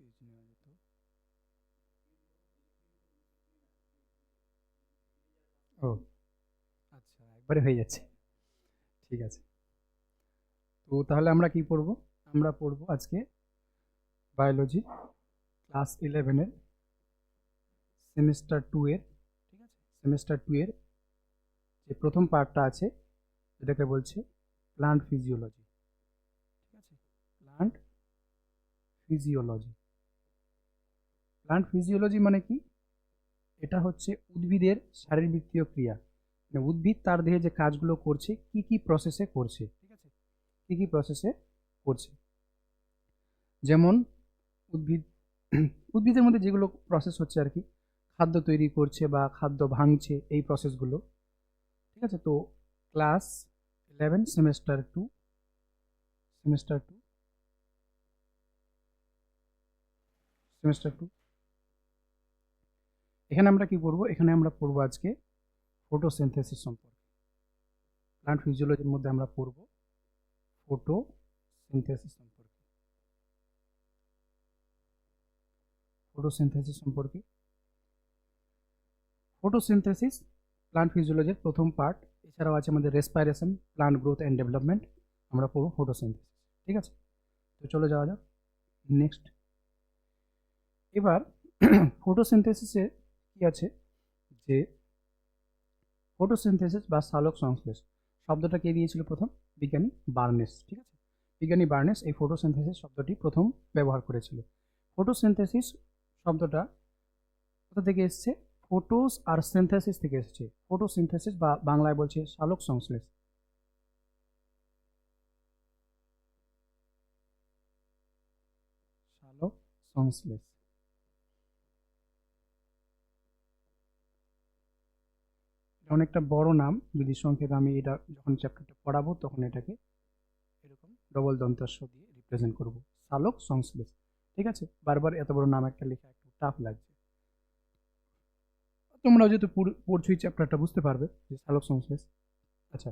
Page নেওয়া যেত। ও আচ্ছা, একবারে হয়ে যাচ্ছে। ঠিক আছে। তো তাহলে আমরা কি পড়বো? আমরা পড়বো আজকে বায়োলজি ক্লাস 11-এর সেমিস্টার 2 এর, ঠিক আছে? সেমিস্টার 2 এর যে প্রথম পার্টটা আছে যেটাকে বলছে প্লান্ট ফিজিওলজি, ঠিক আছে? Plant physiology. প্লান্ট ফিজিওলজি মানে কি? এটা হচ্ছে উদ্ভিদের শারীরবৃত্তীয় ক্রিয়া। মানে উদ্ভিদ তার দেহে যে কাজগুলো করছে, কি কি প্রসেসে করছে, ঠিক আছে? কি কি প্রসেসে করছে। যেমন উদ্ভিদ উদ্ভিদের মধ্যে যেগুলো প্রসেস হচ্ছে আর কি, খাদ্য তৈরি করছে বা খাদ্য ভাঙছে, এই প্রসেসগুলো, ঠিক আছে? তো class 11 semester two semester two এখানে আমরা কি পড়বো? এখানে আমরা পড়বো আজকে ফটোসিনথেসিস সম্পর্কে। প্লান্ট ফিজিওলজির মধ্যে আমরা পড়বো ফটোসিনথেসিস সম্পর্কে। ফটোসিনথেসিস সম্পর্কে ফটোসিনথেসিস প্লান্ট ফিজিওলজির প্রথম পার্ট। এছাড়াও আছে আমাদের রেসপাইরেশন, প্লান্ট গ্রোথ অ্যান্ড ডেভেলপমেন্ট। আমরা পড়বো ফটোসিনথেসিস, ঠিক আছে? তো চলে যাওয়া যাক নেক্সট। এবার ফটোসিনথেসিসে কি আছে যে ফটোসিনথেসিস বা সালোক সংশ্লেষ শব্দটা কে দিয়েছিল প্রথম? বিজ্ঞানী বার্নেস, ঠিক আছে? বিজ্ঞানী বার্নেস এই ফটোসিনথেসিস শব্দটি প্রথম ব্যবহার করেছিল। ফটোসিনথেসিস শব্দটা কোথা থেকে এসছে? ফটোস আর সিনথেসিস থেকে এসেছে। ফটোসিনথেসিস বা বাংলায় বলছে সালোক সংশ্লেষ। সালোক সংশ্লেষ। এটা অনেকটা বড় নাম, যদি সংক্ষেপে আমি এটা যখন চ্যাপ্টারটা পড়াবো তখন এটাকে এরকম ডবল দন্তাস্ব দিয়ে রিপ্রেজেন্ট করব, সালোক সংশ্লেষ, ঠিক আছে? বারবার এত বড় নাম একটা লেখা একটু টাফ লাগছে। তোমরা যেহেতু পড়ছোই চ্যাপ্টারটা বুঝতে পারবে যে সালোক সংশ্লেষ। আচ্ছা,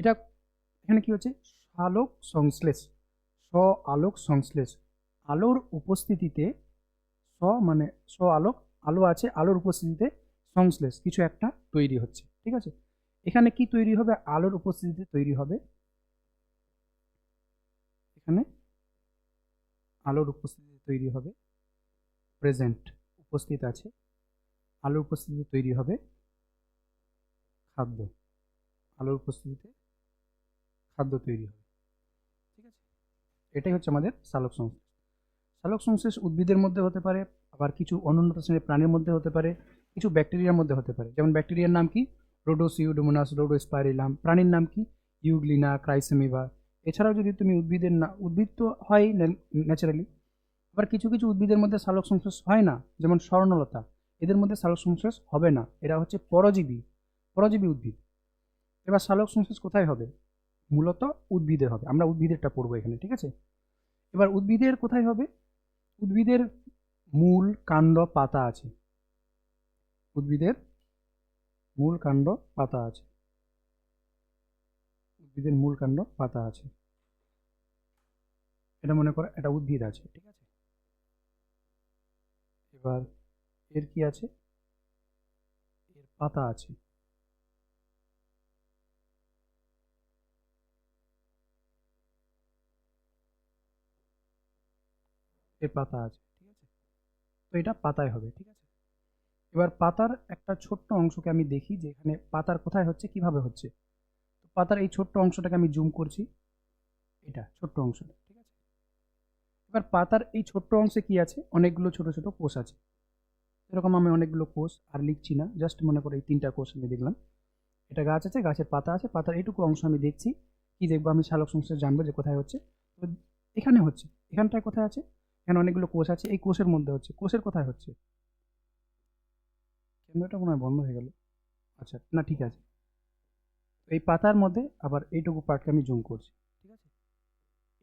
এটা এখানে কি হচ্ছে? সালোক সংশ্লেষ, স্ব আলোক সংশ্লেষ। আলোর উপস্থিতিতে, স্ব মানে স্ব আলোক, আলো আছে, আলোর উপস্থিতিতে সংশ্লেষ কিছু একটা তৈরি হচ্ছে, ঠিক আছে? এখানে কি তৈরি হবে? আলোর উপস্থিতিতে তৈরি হবে, এখানে আলোর উপস্থিতিতে তৈরি হবে, প্রেজেন্ট উপস্থিত আছে, আলোর উপস্থিতিতে তৈরি হবে খাদ্য, আলোর উপস্থিতিতে খাদ্য তৈরি হবে, ঠিক আছে? এটাই হচ্ছে আমাদের সালোক সংশ্লেষ। সালোক সংশ্লেষ উদ্ভিদের মধ্যে হতে পারে, আবার কিছু অনুন্নত শ্রেণীর প্রাণীর মধ্যে হতে পারে, কিছু ব্যাকটেরিয়ার মধ্যে হতে পারে। যেমন ব্যাকটেরিয়ার নাম কি? রোডোসিউডোমোনাস, রোডোস্পাইরিলাম। প্রাণীর নাম কি? ইউগ্লিনা, ক্রাইসেমিবা। এছাড়াও যদি তুমি উদ্ভিদের না, উদ্ভিদ তো হয় ন্যাচারালি, আবার কিছু কিছু উদ্ভিদের মধ্যে সালোক সংশ্লেষ হয় না, যেমন স্বর্ণলতা, এদের মধ্যে সালোক সংশ্লেষ হবে না, এরা হচ্ছে পরজীবী, পরজীবী উদ্ভিদ। এবার সালোক সংশ্লেষ কোথায় হবে? মূলত উদ্ভিদে হবে। আমরা উদ্ভিদেরটা পড়বো এখানে, ঠিক আছে? এবার উদ্ভিদের কোথায় হবে? উদ্ভিদের মূল, কাণ্ড, পাতা আছে। উদ্ভিদের মূল, কাণ্ড, পাতা আছে। উদ্ভিদের মূল, কাণ্ড, পাতা আছে। এটা মনে করো একটা উদ্ভিদ আছে, ঠিক আছে? এবার এর কি আছে? এর পাতা আছে। এর পাতা আছে, ঠিক আছে? তো এটা পাতায় হবে, ঠিক আছে? এবার পাতার একটা ছোট্ট অংশকে আমি দেখি যে এখানে পাতার কোথায় হচ্ছে, কিভাবে হচ্ছে। তো পাতার এই ছোট্ট অংশটাকে আমি জুম করছি, এটা ছোট্ট অংশটা, ঠিক আছে? এবার পাতার এই ছোট্ট অংশে কি আছে? অনেকগুলো ছোট ছোট কোষ আছে। এরকম আমি অনেকগুলো কোষ আর লিখছি না, জাস্ট মনে করো এই 3টা কোষ আমি দেখলাম। এটা গাছ আছে, গাছের পাতা আছে, পাতার এইটুকু অংশ আমি দেখছি। কি দেখবো? আমি সালোক সংশ্লেষ জানবো যে কোথায় হচ্ছে। তো এখানে হচ্ছে। এখানটায় কোথায় আছে? এখানে অনেকগুলো কোষ আছে, এই কোষের মধ্যে হচ্ছে। কোষের কোথায় হচ্ছে? কেন্দ্রটা মনে হয় বন্ধ হয়ে গেল। আচ্ছা, না ঠিক আছে। এই পাতার মধ্যে আবার এইটুকু পার্টকে আমি জুম করছি, ঠিক আছে?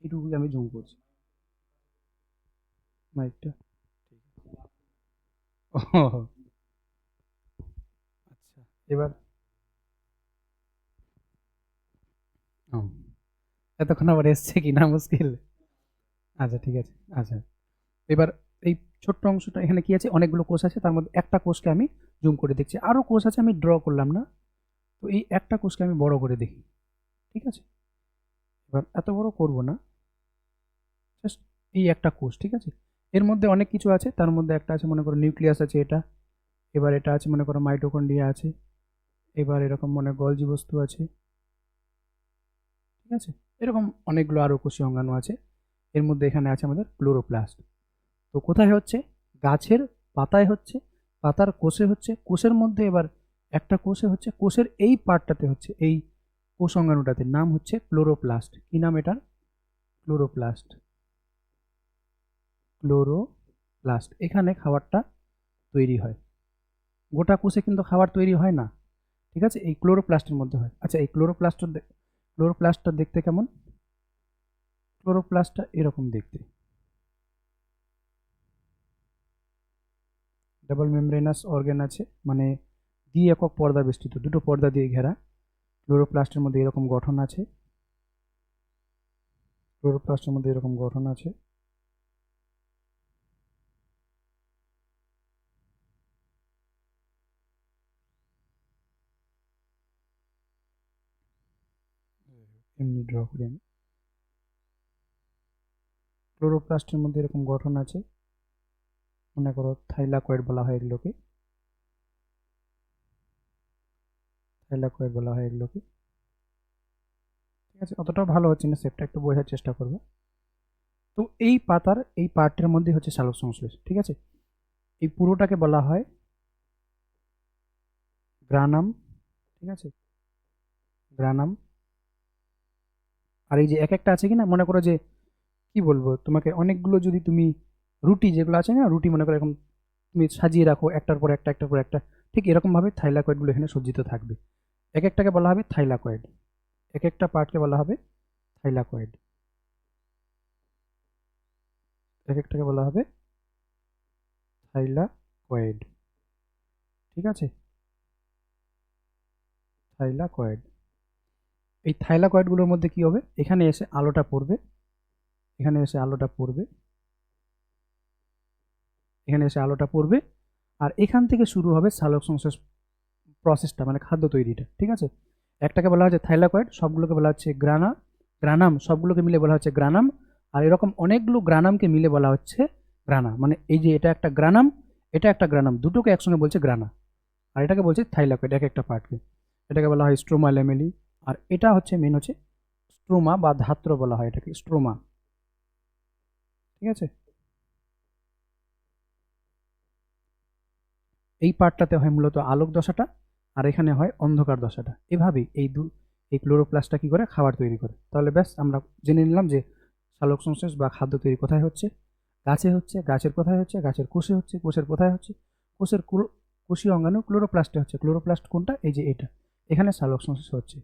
এইটুকুকে আমি জুম করছি মাইকটা, ঠিক আছে। ও আচ্ছা, এবার এতক্ষণ আবার এসছে কি না মুশকিল। আচ্ছা ঠিক আছে। আচ্ছা, এবার এই ছোট্ট অংশটা এখানে কি আছে, অনেকগুলো কোষ আছে, তার মধ্যে একটা কোষকে আমি জুম করে দেখছি, আরও কোষ আছে আমি ড্র করলাম না, তো এই একটা কোষকে আমি বড় করে দেখি। ঠিক আছে, এবার এত বড় করব না, জাস্ট এই একটা কোষ। ঠিক আছে, এর মধ্যে অনেক কিছু আছে, তার মধ্যে একটা আছে মনে করো নিউক্লিয়াস আছে এটা, এবার এটা আছে মনে করো মাইটোকন্ড্রিয়া আছে, এবার এরকম মনে গলজি বস্তু আছে। ঠিক আছে, এরকম অনেকগুলো আরও কোষীয় অঙ্গাণু আছে। এর মধ্যে এখানে আছে আমাদের ক্লোরোপ্লাস্ট। তো কোথায় হচ্ছে, গাছের পাতায় হচ্ছে, পাতার কোষে হচ্ছে, কোষের মধ্যে এবার একটা কোষে হচ্ছে, কোষের এই পার্টটাতে হচ্ছে, এই কোষ অঙ্গাণুটাতে নাম হচ্ছে ক্লোরোপ্লাস্ট। কি নাম এটার? ক্লোরোপ্লাস্ট। ক্লোরোপ্লাস্ট, এখানে খাবারটা তৈরি হয়। গোটা কোষে কিন্তু খাবার তৈরি হয় না, ঠিক আছে, এই ক্লোরোপ্লাস্টের মধ্যে হয়। আচ্ছা, এই ক্লোরোপ্লাস্টটা দেখতে কেমন? ক্লোরোপ্লাস্টটা এরকম দেখতে, ডাবল মেমব্রেনাস অর্গান আছে, মানে দ্বি একক পর্দা বেষ্টিত, দুটো পর্দা দিয়ে ঘেরা। ক্লোরোপ্লাস্টের মধ্যে এরকম গঠন আছে, ক্লোরোপ্লাস্টের মধ্যে এরকম গঠন আছে। এমনি ড্র করি আমি। ক্লোরোপ্লাস্টের মধ্যে এরকম গঠন আছে, মনে করো থাইলাকয়েড বলা হয় এগুলোকে, থাইলাকয়েড বলা হয় এগুলোকে। ঠিক আছে, অতটাও ভালো হচ্ছে না, সেপটা একটু বোঝার চেষ্টা করবো। তো এই পাতার এই পার্টের মধ্যে হচ্ছে সালোক সংশ্লেষ। ঠিক আছে, এই পুরোটাকে বলা হয় গ্রানাম। ঠিক আছে, গ্রানাম। আর এই যে এক একটা আছে কি না, মনে করো যে কি বলবো তোমাকে, অনেকগুলো যদি তুমি রুটি যেগুলো আছে না, রুটি মনে করো এরকম তুমি সাজিয়ে রাখো একটার পর একটা, একটার পর একটা, ঠিক এরকম ভাবে থাইলাকয়েডগুলো এখানে সজ্জিত থাকবে। এক একটাকে বলা হবে থাইলাকয়েড, এক একটা পার্টকে বলা হবে থাইলাকয়েড, এক একটাকে বলা হবে থাইলাকয়েড। ঠিক আছে, থাইলাকয়েড। এই থাইলাকয়েডগুলোর মধ্যে কি হবে, এখানে এসে আলোটা পড়বে, এখানে এসে আলোটা পড়বে, এখানে এসে আলোটা পড়বে, আর এখান থেকে শুরু হবে সালোক সংশ্লেষ প্রসেসটা, মানে খাদ্য তৈরিটা। ঠিক আছে, একটাকে বলা হচ্ছে থাইলাকয়েড, সবগুলোকে বলা হচ্ছে গ্রানাম, সবগুলোকে মিলে বলা হচ্ছে গ্রানাম, আর এরকম অনেকগুলো গ্রানামকে মিলে বলা হচ্ছে গ্রানা। মানে এই যে এটা একটা গ্রানাম, এটা একটা গ্রানাম, দুটোকে একসঙ্গে বলছে গ্রানা, আর এটাকে বলছে থাইলাকয়েড, এক একটা পার্টকে। এটাকে বলা হয় স্ট্রোমা ল্যামেলি, আর এটা হচ্ছে মেন হচ্ছে স্ট্রোমা বা ধাত্র বলা হয় এটাকে, স্ট্রোমা। ঠিক আছে, এই পার্টটাতে হয় মূলত আলোক দশাটা, আর এখানে হয় অন্ধকার দশাটা। এভাবেই এই ক্লোরোপ্লাস্টটা কি করে খাবার তৈরি করে। তাহলে ব্যাস আমরা জেনে নিলাম যে সালোক সংশ্লেষ বা খাদ্য তৈরি কোথায় হচ্ছে, গাছে হচ্ছে, গাছের কোথায় হচ্ছে, গাছের কোষে হচ্ছে, কোষের কোথায় হচ্ছে, কোষের কোষীয় অঙ্গাণু ক্লোরোপ্লাস্টে হচ্ছে। ক্লোরোপ্লাস্ট কোনটা? এই যে এটা, এখানে সালোক সংশ্লেষ হচ্ছে।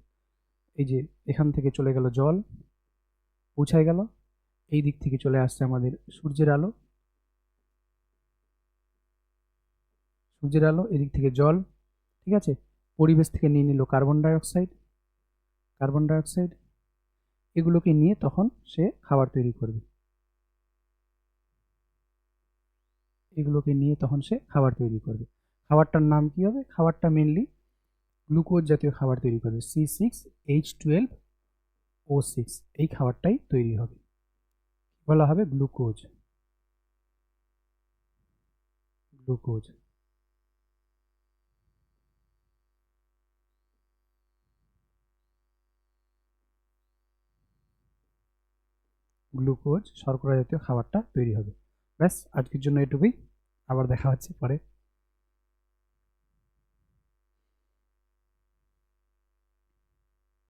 এই যে এখান থেকে চলে গেল জল, পৌঁছায় গেল, এই দিক থেকে চলে আসছে আমাদের সূর্যের আলো, সূর্যের আলো, এদিক থেকে জল। ঠিক আছে, পরিবেশ থেকে নিয়ে নিল কার্বন ডাইঅক্সাইড, কার্বন ডাইঅক্সাইড, এগুলোকে নিয়ে তখন সে খাবার তৈরি করবে, এগুলোকে নিয়ে তখন সে খাবার তৈরি করবে। খাবারটার নাম কি হবে? খাবারটা মেনলি গ্লুকোজ জাতীয় খাবার তৈরি করবে, C6H12O6, এই খাবারটাই তৈরি হবে, বলা হবে গ্লুকোজ, গ্লুকোজ। গ্লুকোজ শর্করা জাতীয় খাবারটা তৈরি হবে। ব্যাস, আজকের জন্য এটুকুই, আবার দেখা হচ্ছে পরে।